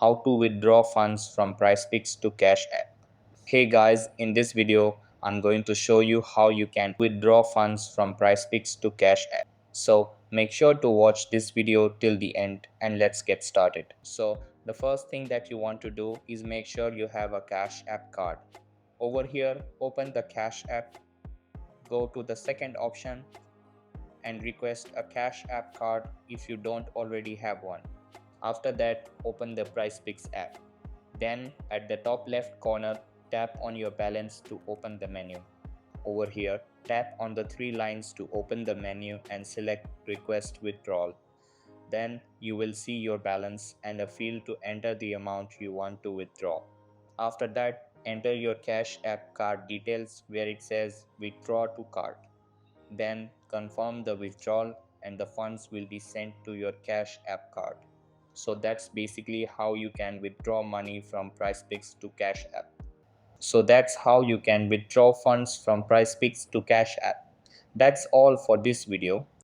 how to withdraw funds from Prizepicks to Cash App. Hey guys, in this video, I'm going to show you how you can withdraw funds from Prizepicks to Cash App. So make sure to watch this video till the end and let's get started. So the first thing that you want to do is make sure you have a Cash App card. Over here, open the Cash App, go to the second option and request a Cash App card if you don't already have one. After that, open the Prizepicks app. Then at the top left corner, tap on your balance to open the menu. Over here, tap on the three lines to open the menu and select Request Withdrawal. Then you will see your balance and a field to enter the amount you want to withdraw. After that, enter your Cash App card details where it says Withdraw to Card. Then confirm the withdrawal and the funds will be sent to your Cash App card. So that's basically how you can withdraw money from Prizepicks to Cash App. So that's how you can withdraw funds from Prizepicks to Cash App. That's all for this video.